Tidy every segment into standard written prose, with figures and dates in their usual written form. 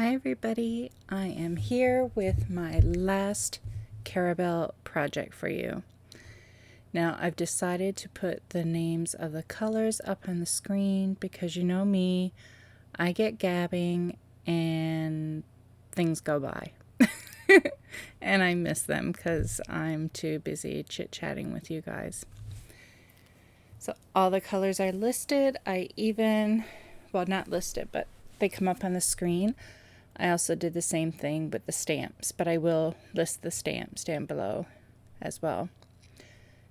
Hi everybody, I am here with my last Carabelle project for you. Now I've decided to put the names of the colors up on the screen because you know me, I get gabbing and things go by. And I miss them because I'm too busy chit-chatting with you guys. So all the colors are listed. Well, not listed, but they come up on the screen. I also did the same thing with the stamps, but I will list the stamps down below as well.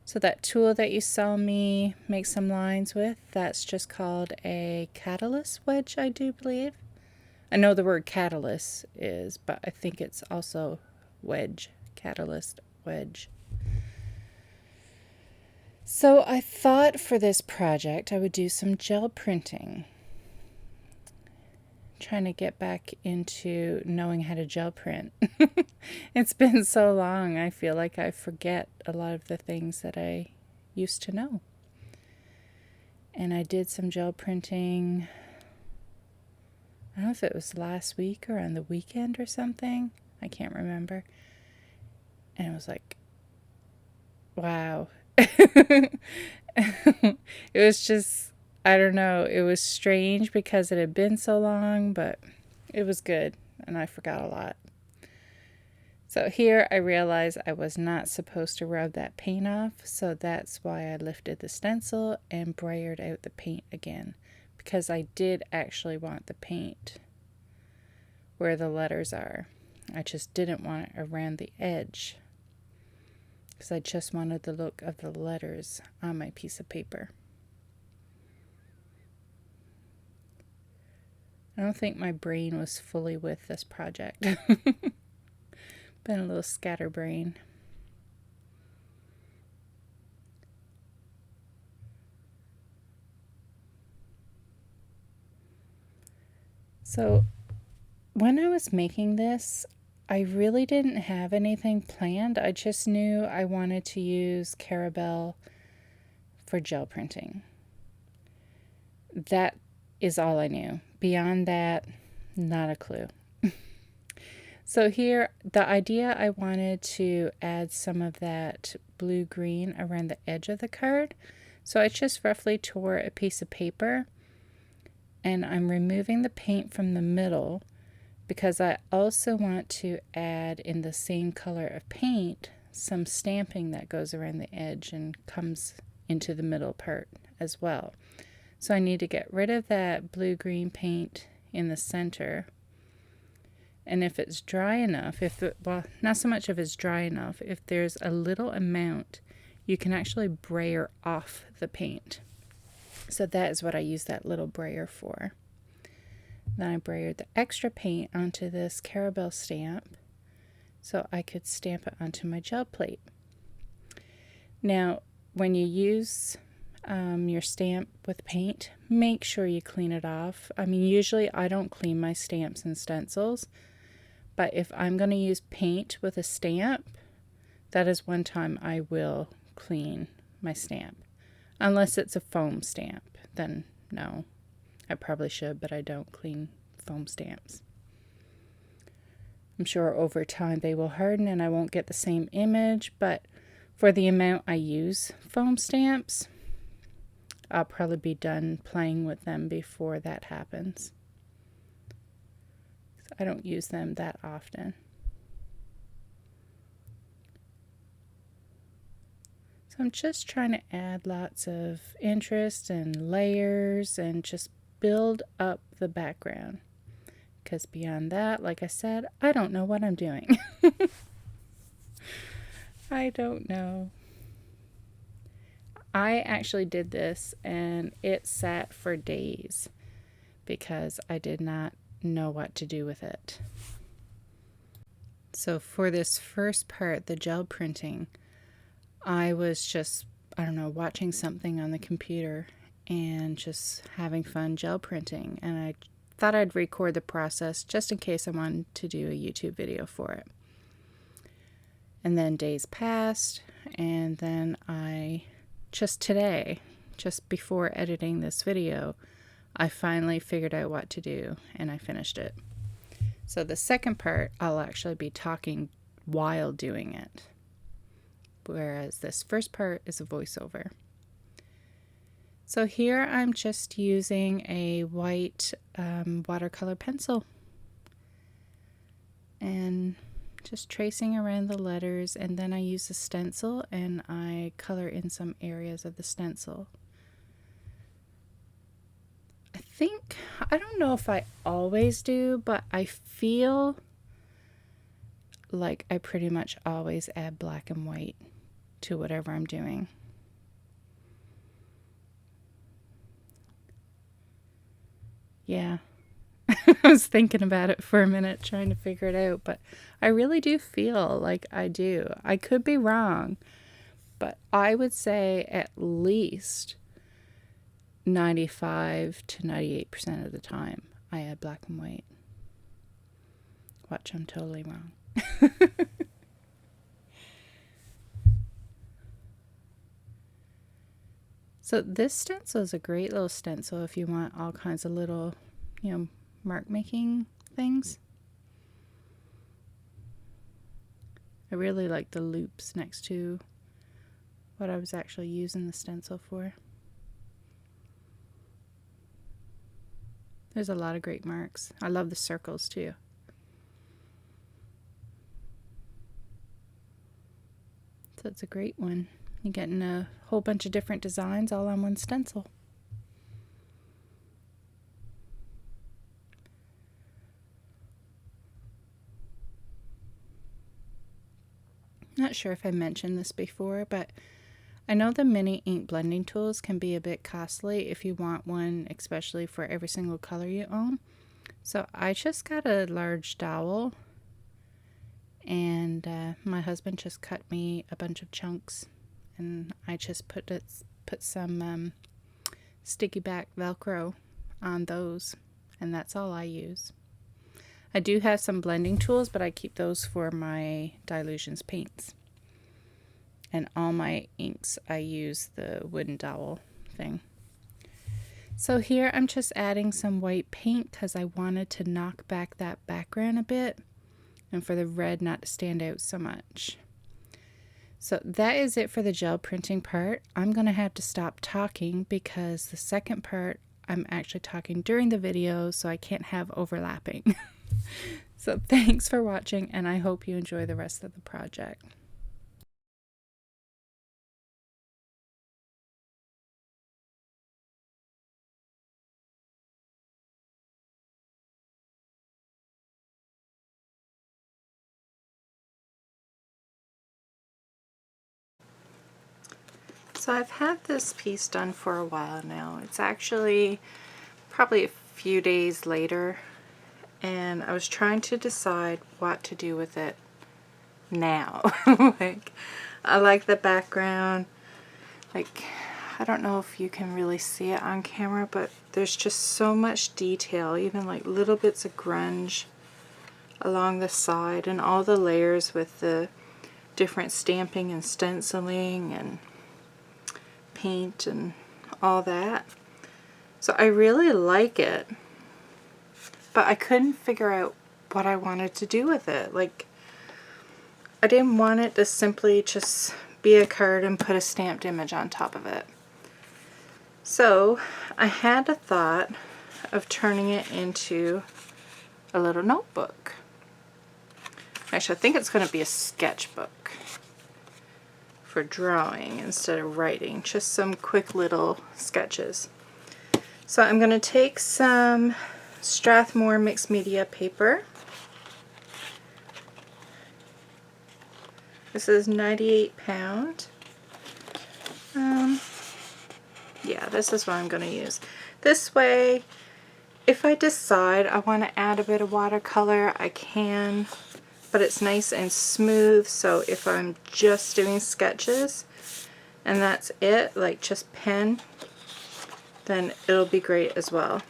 So that tool that you saw me make some lines with, that's just called a catalyst wedge, I do believe. I know the word catalyst is, but I think it's also wedge, catalyst wedge. So I thought for this project I would do some gel printing. Trying to get back into knowing how to gel print. It's been so long, I feel like I forget a lot of the things that I used to know. And I did some gel printing, I don't know if it was last week or on the weekend or something. I can't remember. And it was like, wow. It was just, I don't know, it was strange because it had been so long, but it was good and I forgot a lot. So here I realized I was not supposed to rub that paint off, so that's why I lifted the stencil and brayered out the paint again, because I did actually want the paint where the letters are. I just didn't want it around the edge because I just wanted the look of the letters on my piece of paper. I don't think my brain was fully with this project. Been a little scatterbrain. So when I was making this, I really didn't have anything planned. I just knew I wanted to use Carabelle for gel printing. That is all I knew. Beyond that, not a clue. So here, the idea, I wanted to add some of that blue-green around the edge of the card. So I just roughly tore a piece of paper and I'm removing the paint from the middle because I also want to add in the same color of paint some stamping that goes around the edge and comes into the middle part as well. So I need to get rid of that blue-green paint in the center. And if it's dry enough, well, not so much if it's dry enough, if there's a little amount, you can actually brayer off the paint. So that is what I use that little brayer for. Then I brayered the extra paint onto this Carabelle stamp so I could stamp it onto my gel plate. Now, when you use your stamp with paint, make sure you clean it off. I mean, usually I don't clean my stamps and stencils, but if I'm going to use paint with a stamp, that is one time I will clean my stamp. Unless it's a foam stamp, then no. I probably should, but I don't clean foam stamps. I'm sure over time they will harden and I won't get the same image, but for the amount I use foam stamps, I'll probably be done playing with them before that happens. I don't use them that often. So I'm just trying to add lots of interest and layers and just build up the background. Because beyond that, like I said, I don't know what I'm doing. I don't know. I actually did this and it sat for days because I did not know what to do with it. So for this first part, the gel printing, I was just, I don't know, watching something on the computer and just having fun gel printing, and I thought I'd record the process just in case I wanted to do a YouTube video for it. And then days passed, and then just today, just before editing this video, I finally figured out what to do and I finished it. So the second part, I'll actually be talking while doing it, whereas this first part is a voiceover. So here I'm just using a white watercolor pencil and just tracing around the letters, and then I use a stencil and I color in some areas of the stencil. I don't know if I always do, but I feel like I pretty much always add black and white to whatever I'm doing. Yeah. I was thinking about it for a minute, trying to figure it out, but I really do feel like I do. I could be wrong, but I would say at least 95 to 98% of the time I add black and white. Watch, I'm totally wrong. So this stencil is a great little stencil if you want all kinds of little, mark making things. I really like the loops next to what I was actually using the stencil for. There's a lot of great marks. I love the circles too. So it's a great one. You're getting a whole bunch of different designs all on one stencil. Not sure if I mentioned this before, but I know the mini ink blending tools can be a bit costly if you want one, especially for every single color you own. So I just got a large dowel, and my husband just cut me a bunch of chunks, and I just put some sticky back Velcro on those, and that's all I use. I do have some blending tools, but I keep those for my Dilutions paints. And all my inks, I use the wooden dowel thing. So here I'm just adding some white paint because I wanted to knock back that background a bit and for the red not to stand out so much. So that is it for the gel printing part. I'm going to have to stop talking because the second part I'm actually talking during the video, so I can't have overlapping. So thanks for watching, and I hope you enjoy the rest of the project. So I've had this piece done for a while now. It's actually probably a few days later, and I was trying to decide what to do with it now. Like, I like the background. Like, I don't know if you can really see it on camera, but there's just so much detail, even like little bits of grunge along the side, and all the layers with the different stamping and stenciling and paint and all that. So I really like it, but I couldn't figure out what I wanted to do with it. Like, I didn't want it to simply just be a card and put a stamped image on top of it. So I had a thought of turning it into a little notebook. Actually, I think it's going to be a sketchbook for drawing instead of writing, just some quick little sketches. So I'm going to take some Strathmore mixed media paper. This is 98 pound. Yeah, this is what I'm going to use. This way, if I decide I want to add a bit of watercolor, I can, but it's nice and smooth, so if I'm just doing sketches and that's it, like just pen, then it'll be great as well.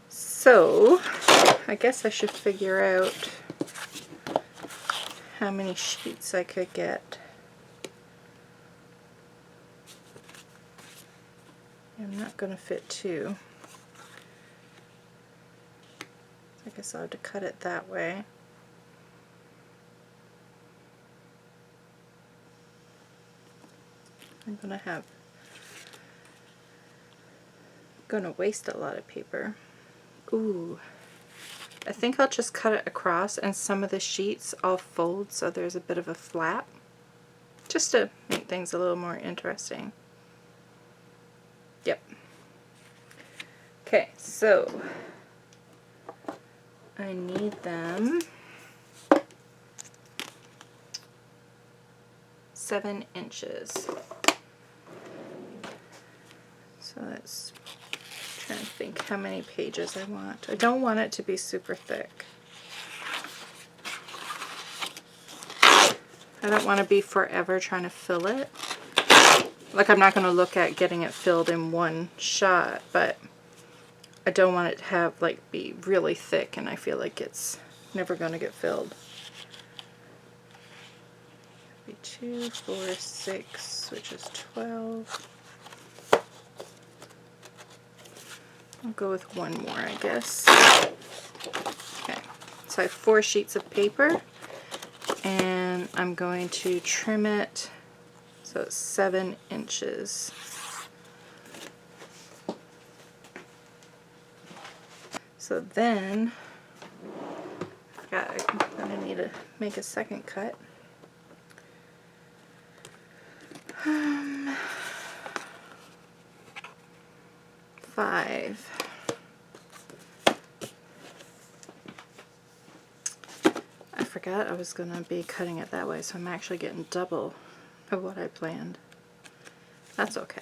So I guess I should figure out how many sheets I could get. I'm not going to fit two. I guess I'll have to cut it that way. I'm gonna waste a lot of paper. Ooh. I think I'll just cut it across and some of the sheets I'll fold so there's a bit of a flap, just to make things a little more interesting. Yep. Okay, so I need them 7 inches. So let's try and think how many pages I want. I don't want it to be super thick. I don't want to be forever trying to fill it. Like, I'm not going to look at getting it filled in one shot, but I don't want it to have, like, be really thick and I feel like it's never going to get filled. 2, 4, 6, which is 12. I'll go with one more, I guess. Okay, so I have 4 sheets of paper, and I'm going to trim it so it's 7 inches. So then, I'm going to need to make a second cut. 5. I forgot I was going to be cutting it that way, so I'm actually getting double of what I planned. That's okay.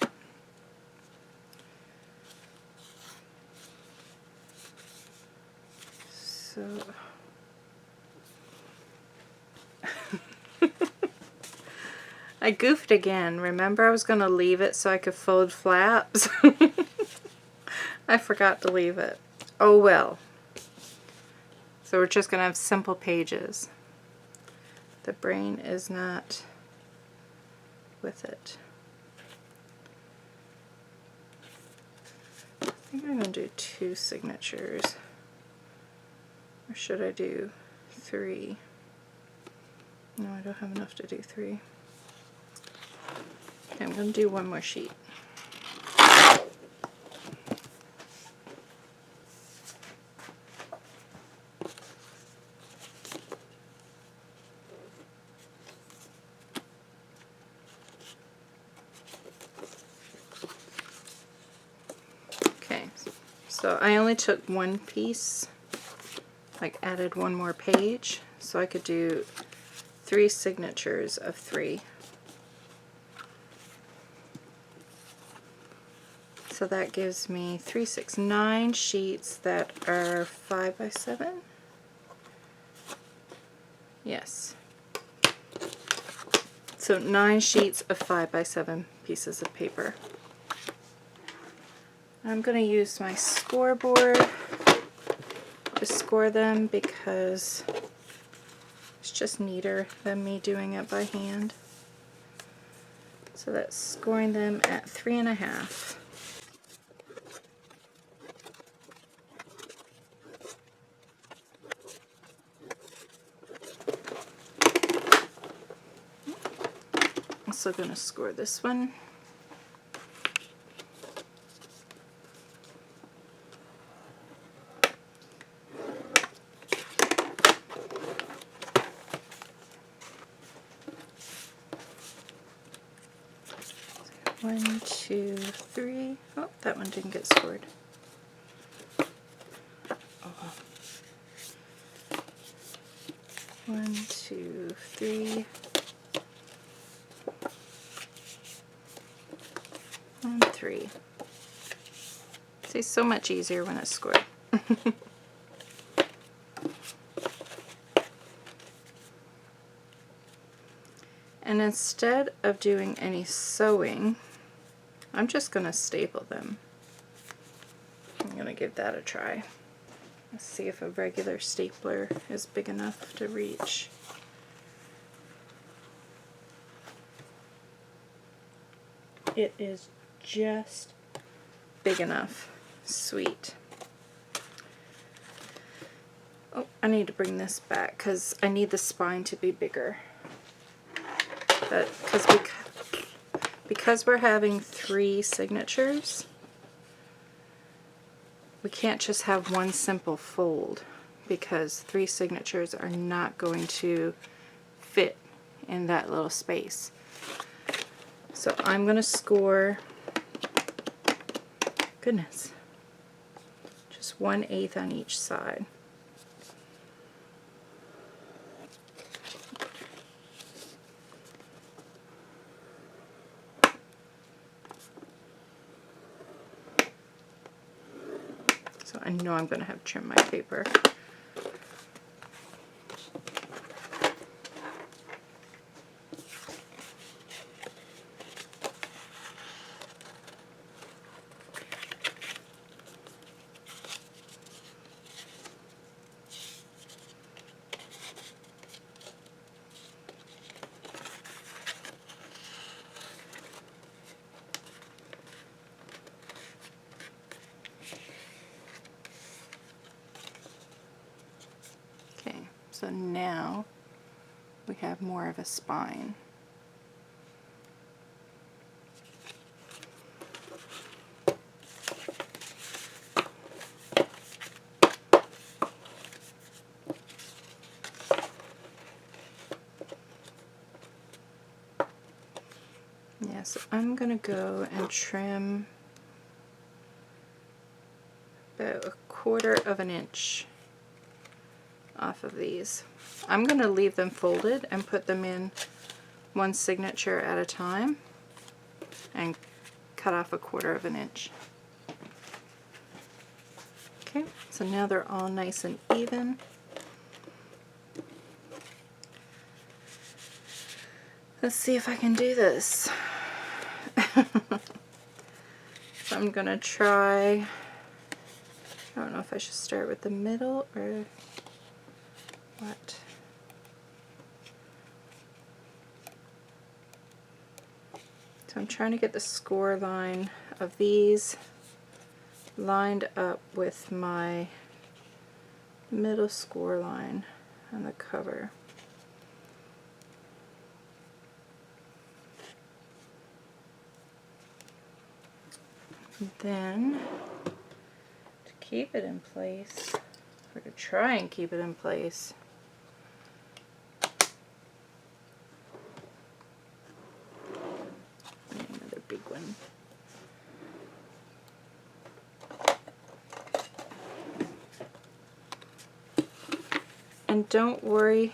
So I goofed again. Remember, I was going to leave it so I could fold flaps? I forgot to leave it. Oh well. So we're just going to have simple pages. The brain is not with it. I think I'm going to do 2 signatures. Or should I do 3? No, I don't have enough to do 3. Okay, I'm going to do one more sheet. Okay, so I only took one piece, like added one more page, so I could do 3 signatures of 3. So that gives me 3, 6, 9 sheets that are 5 by 7. Yes. So 9 sheets of 5 by 7 pieces of paper. I'm going to use my scoreboard to score them because it's just neater than me doing it by hand. So that's scoring them at 3.5. Also going to score this one. One, 2, 3. Oh, that one didn't get scored. Oh. 1, 2, 3. 1, 3. See, so much easier when it's scored. And instead of doing any sewing, I'm just going to staple them. I'm going to give that a try. Let's see if a regular stapler is big enough to reach. It is just big enough. Sweet. Oh, I need to bring this back because I need the spine to be bigger. But because we're having 3 signatures, we can't just have one simple fold because 3 signatures are not going to fit in that little space. So I'm going to score, goodness, just 1/8 on each side. So I know I'm going to have to trim my paper. So now we have more of a spine. Yeah, so I'm going to go and trim about 1/4 of an inch off of these. I'm going to leave them folded and put them in one signature at a time and cut off 1/4 of an inch. Okay, so now they're all nice and even. Let's see if I can do this. So I'm going to try, I don't know if I should start with the middle or what. So I'm trying to get the score line of these lined up with my middle score line on the cover. And then to keep it in place, or to try and keep it in place, another big one. And don't worry,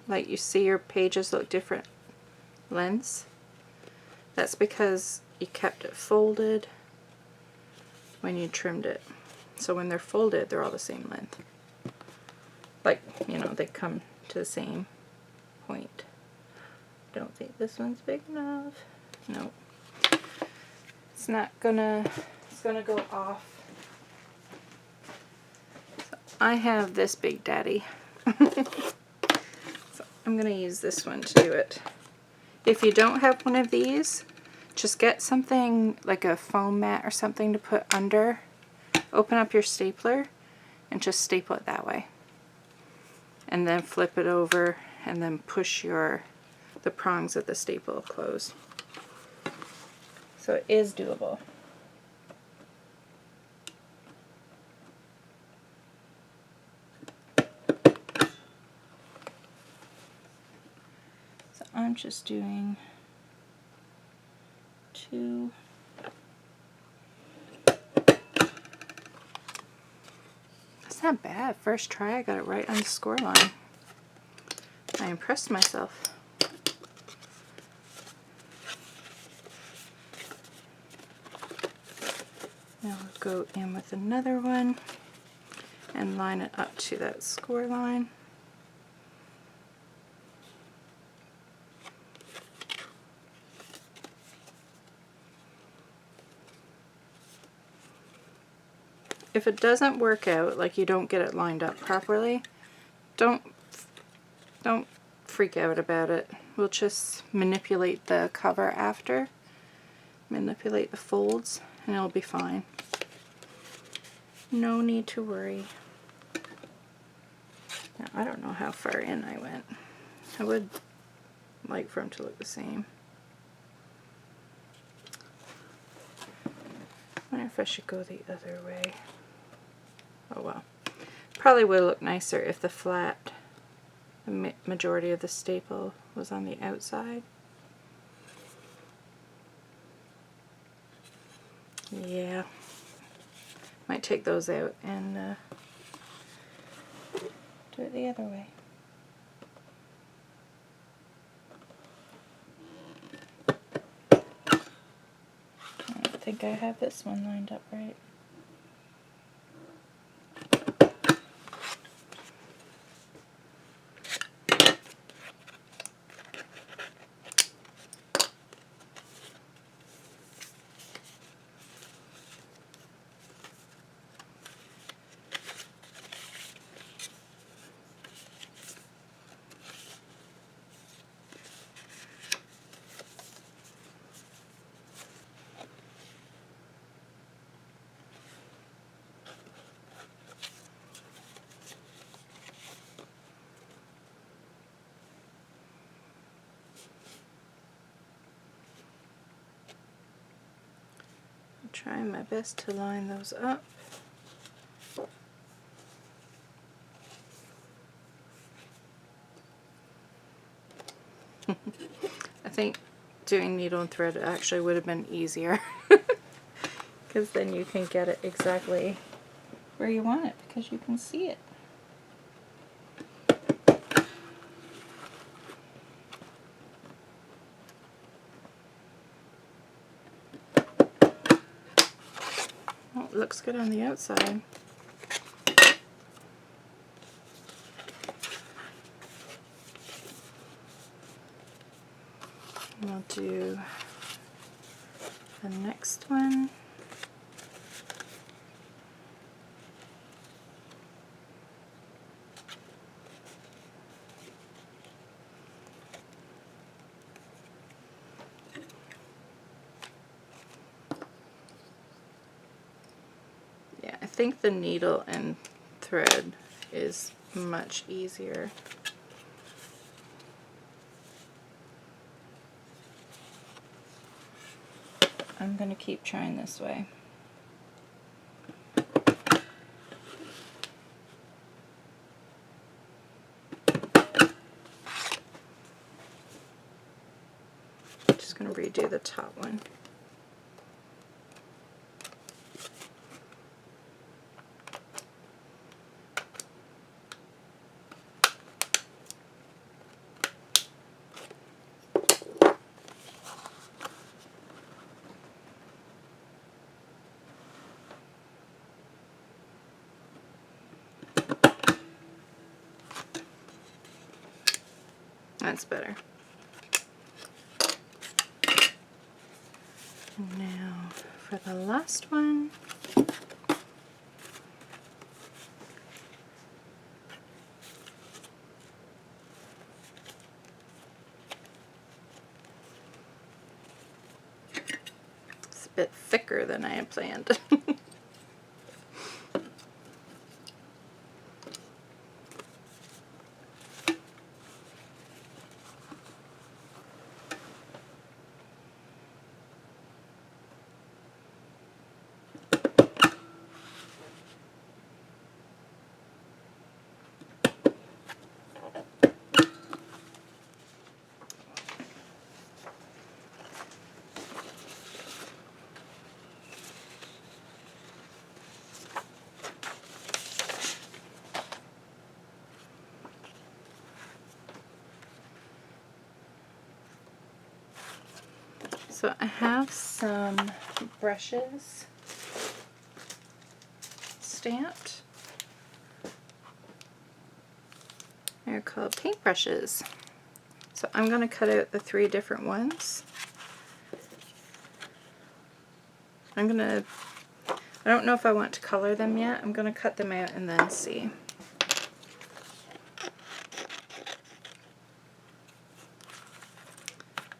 like you see your pages look different lengths. That's because you kept it folded when you trimmed it. So when they're folded, they're all the same length. Like, you know, they come to the same point. Don't think this one's big enough. No. It's not gonna, it's gonna go off. So I have this big daddy. So I'm gonna use this one to do it. If you don't have one of these, just get something like a foam mat or something to put under. Open up your stapler and just staple it that way. And then flip it over and then push the prongs of the staple closed. So it is doable. So I'm just doing 2. That's not bad. First try, I got it right on the score line. I impressed myself. Now I'll go in with another one and line it up to that score line. If it doesn't work out, like you don't get it lined up properly, don't freak out about it. We'll just manipulate the cover after, manipulate the folds, and it'll be fine. No need to worry. Now, I don't know how far in I went. I would like for them to look the same. I wonder if I should go the other way. Oh well. Probably would look nicer if the flat, the majority of the staple was on the outside. Yeah. Might take those out and do it the other way. I don't think I have this one lined up right. Trying my best to line those up. I think doing needle and thread actually would have been easier because then you can get it exactly where you want it because you can see it. Oh, it looks good on the outside. And I'll do the next one. Yeah, I think the needle and thread is much easier. I'm going to keep trying this way. Just going to redo the top one. That's better. And now for the last one. It's a bit thicker than I had planned. So I have some brushes stamped. They're called paint brushes. So I'm going to cut out the 3 different ones. I don't know if I want to color them yet. I'm going to cut them out and then see.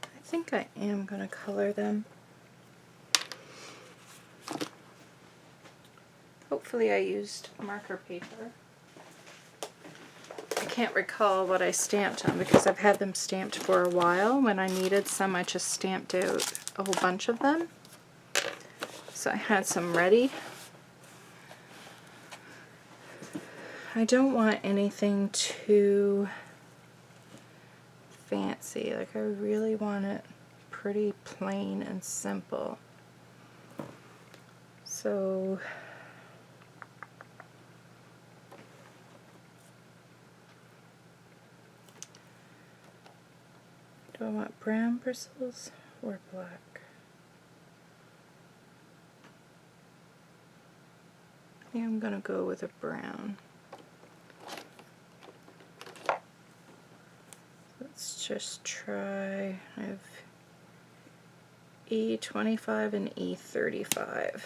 I think I am going to color them. Hopefully I used marker paper. can't recall what I stamped on because I've had them stamped for a while. When I needed some, I just stamped out a whole bunch of them. So I had some ready. I don't want anything too fancy. Like, I really want it pretty plain and simple. So do I want brown bristles or black? I think I'm going to go with a brown. Let's just try. I have E25 and E35.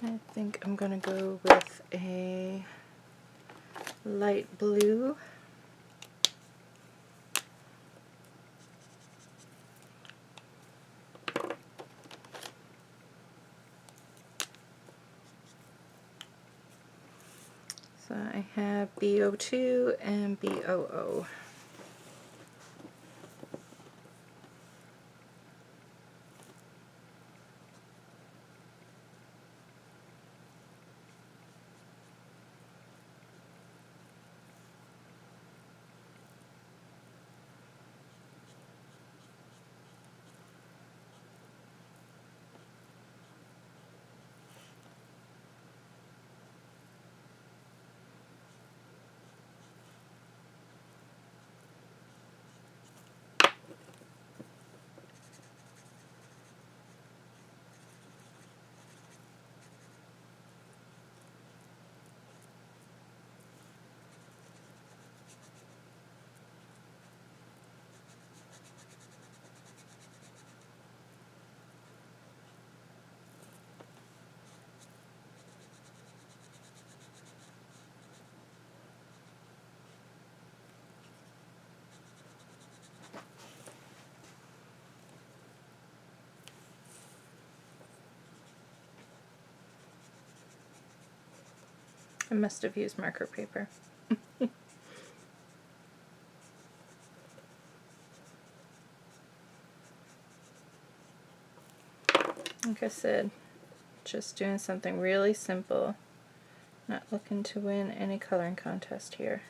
I think I'm going to go with a light blue. So I have B02 and B00. I must have used marker paper. Like I said, just doing something really simple, not looking to win any coloring contest here.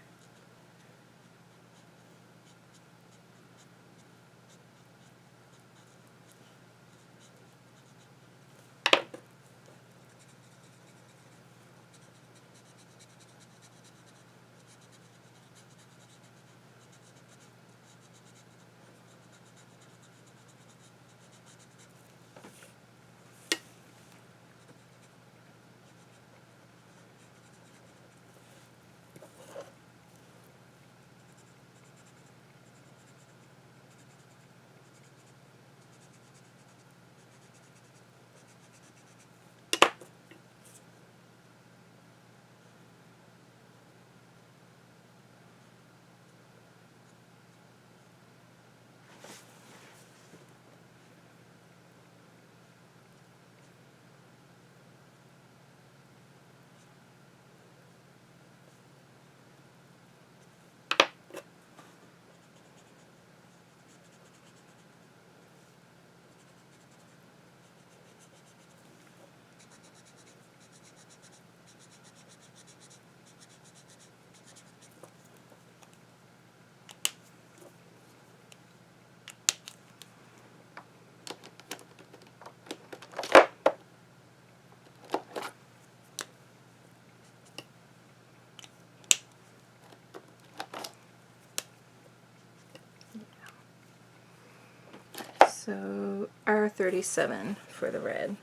So R37 for the red.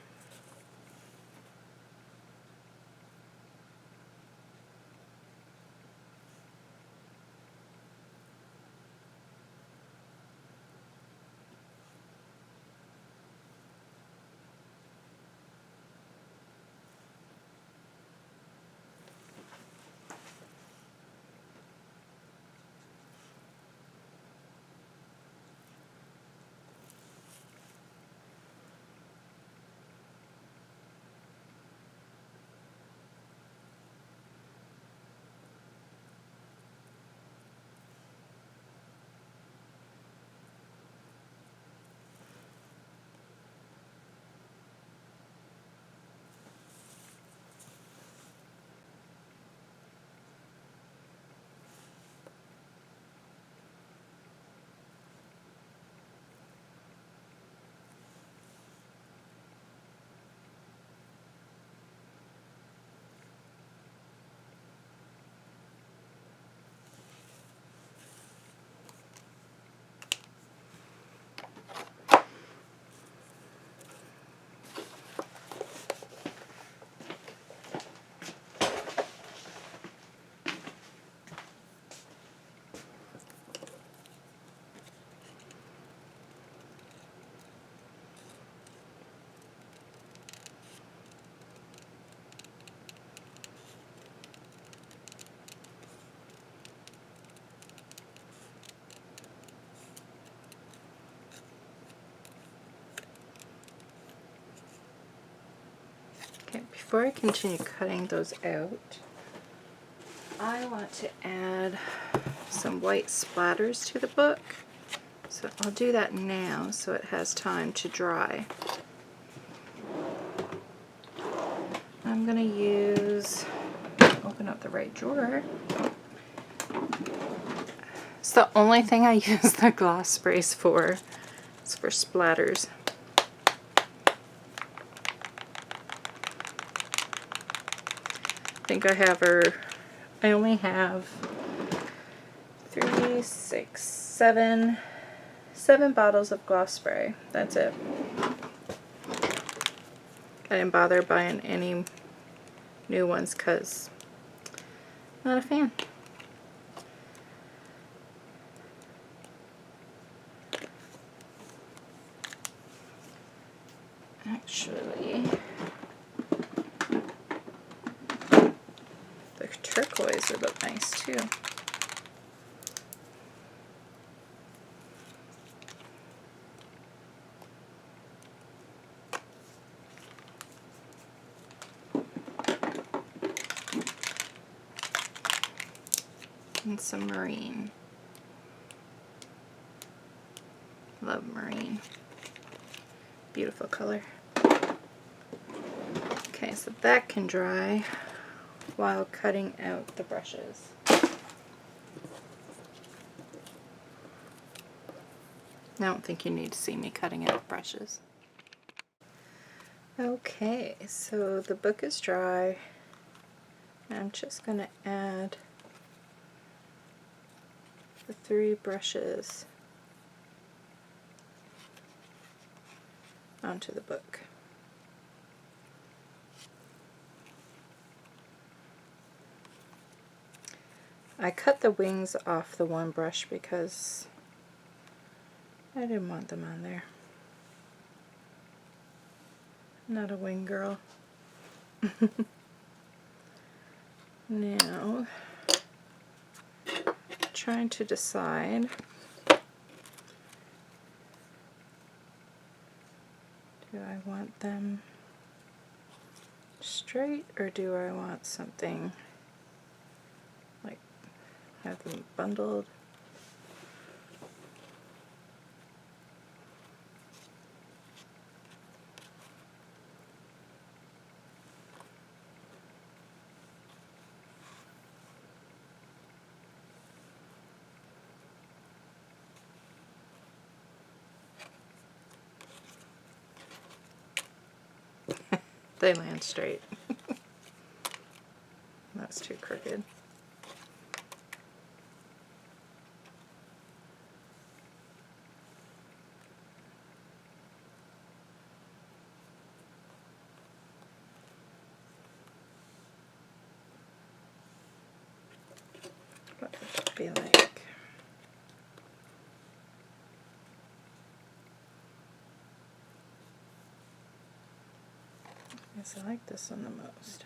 Okay, before I continue cutting those out, I want to add some white splatters to the book. So I'll do that now so it has time to dry. I'm going to use, open up the right drawer. It's the only thing I use the gloss sprays for. It's for splatters. I think I only have 3, 6, 7 bottles of gloss spray. That's it. I didn't bother buying any new ones because I'm not a fan. Actually, the turquoise would look nice too. And some marine. Love marine. Beautiful color. Okay, so that can dry while cutting out the brushes. I don't think you need to see me cutting out brushes. Okay, so the book is dry. I'm just going to add the 3 brushes onto the book. I cut the wings off the one brush because I didn't want them on there. Not a wing girl. Now, trying to decide, do I want them straight or do I want something like have them bundled? They land straight. That's too crooked. be like. I guess I like this one the most.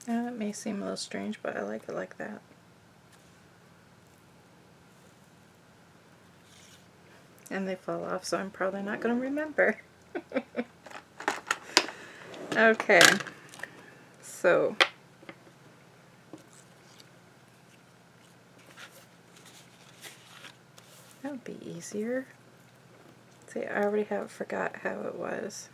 It may seem a little strange, but I like it like that. And they fall off, so I'm probably not going to remember. Okay, so that would be easier. See, I already forgot how it was.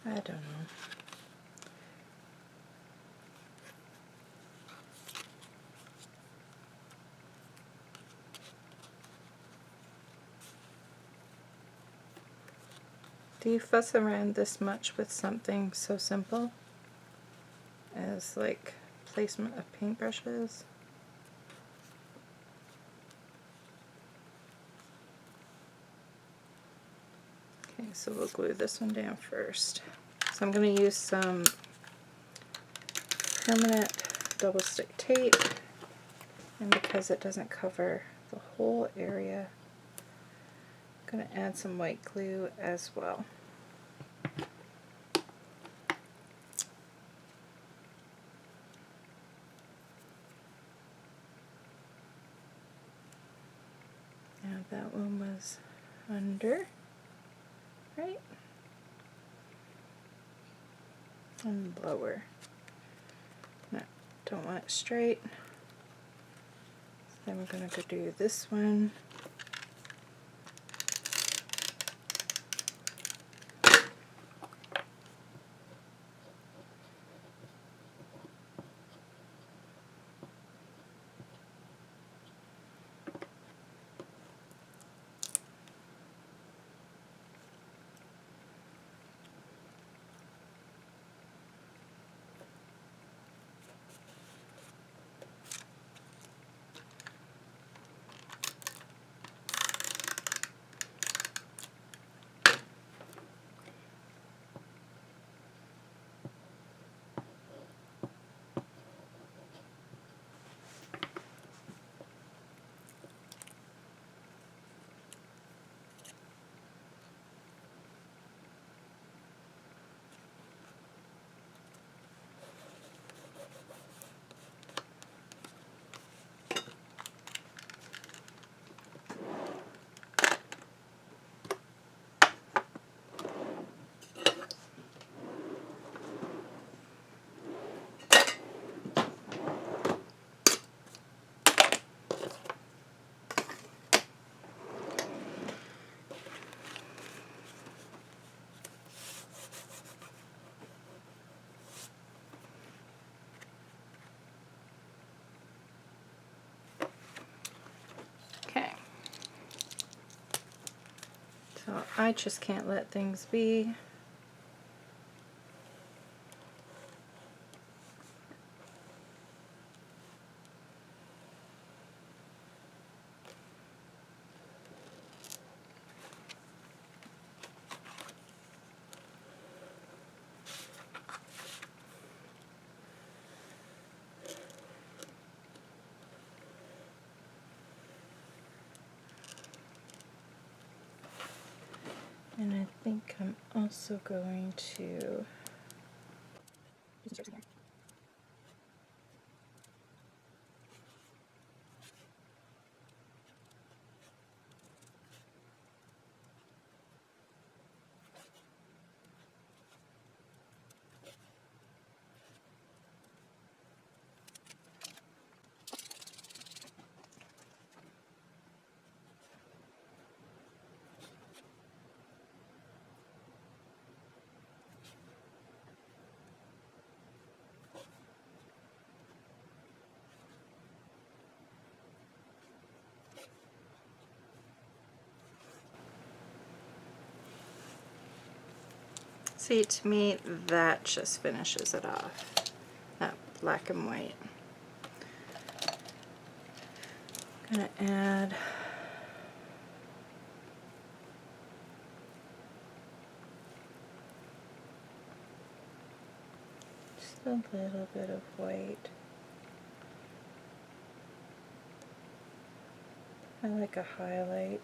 I don't know. Do you fuss around this much with something so simple as like placement of paintbrushes? Okay, so we'll glue this one down first. So I'm going to use some permanent double stick tape, and because it doesn't cover the whole area, I'm going to add some white glue as well. Now that one was under, right? And lower. No, don't want it straight. So then we're going to go do this one. Okay. So I just can't let things be. And I think I'm also going to see, to me, that just finishes it off, that black and white. I'm going to add just a little bit of white. I like a highlight.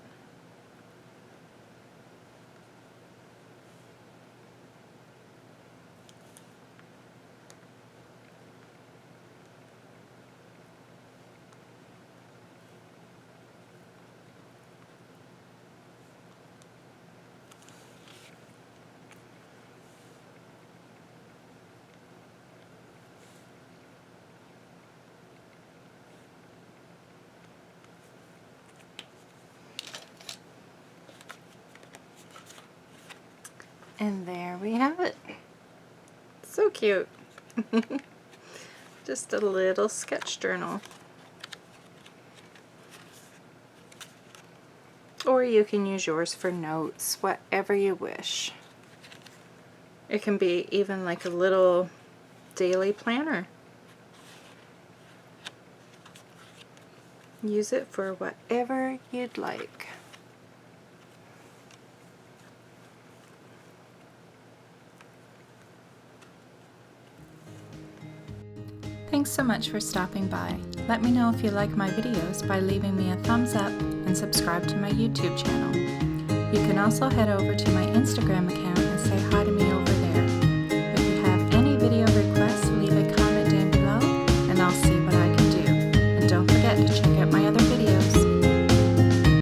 And there we have it. So cute. Just a little sketch journal. Or you can use yours for notes, whatever you wish. It can be even like a little daily planner. Use it for whatever you'd like. Thanks so much for stopping by. Let me know if you like my videos by leaving me a thumbs up and subscribe to my YouTube channel. You can also head over to my Instagram account and say hi